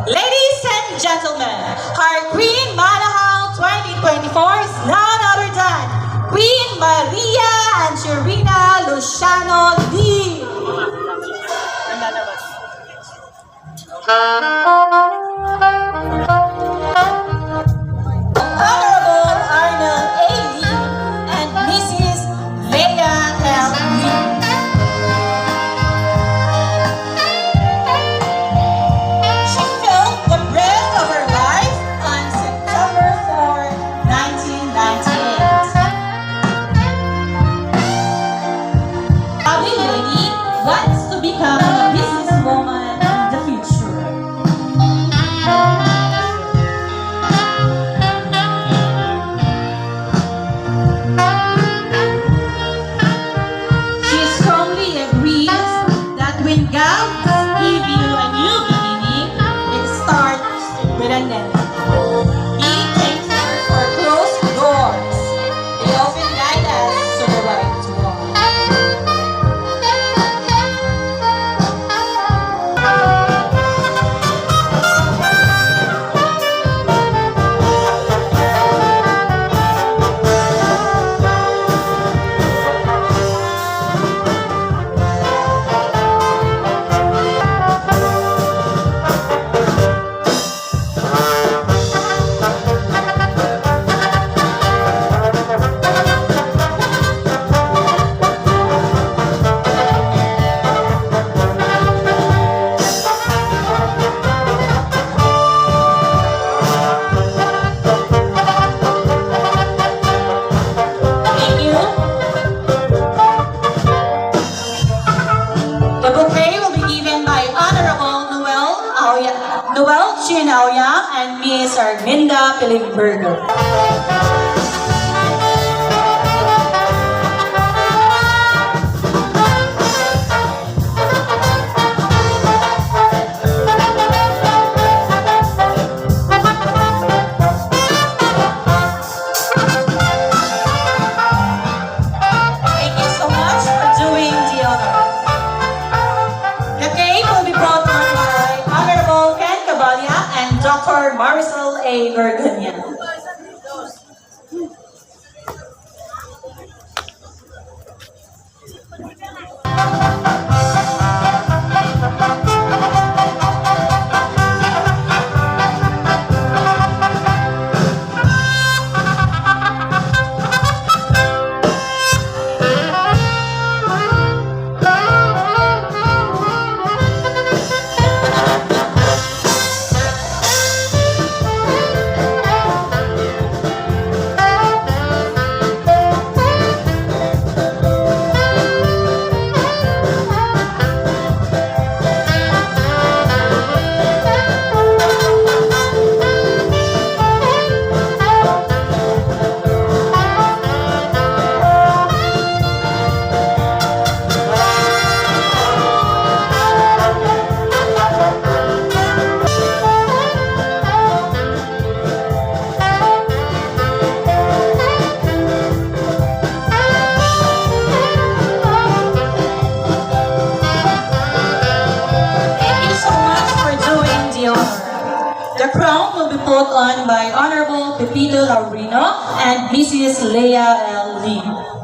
Ladies and gentlemen, our Queen MANAJAO 2024 is none other than Queen Maria Angelina Luciano Lee. Honorable Arnold A. Lee and Mrs. Leia L. Lee. She felt the breath of her life on September 4, 1998. Lovely lady wants to become a businesswoman in the future. She strongly agrees that when God gives you a new beginning, it starts with an end. Be thankful for closed doors. They often guide us to the right one. Thank you. The bouquet will be given by Honorable Noel Chin Aoyang and Miss Arminda Pilimberger. Thank you so much for doing the honor. The cake will be brought on by Honorable Ken Cabalya and Dr. Marisol A. Gorgonia. Thank you so much for doing the honor. The crown will be put on by Honorable Pepito Laurino and Mrs. Leia L. Lee.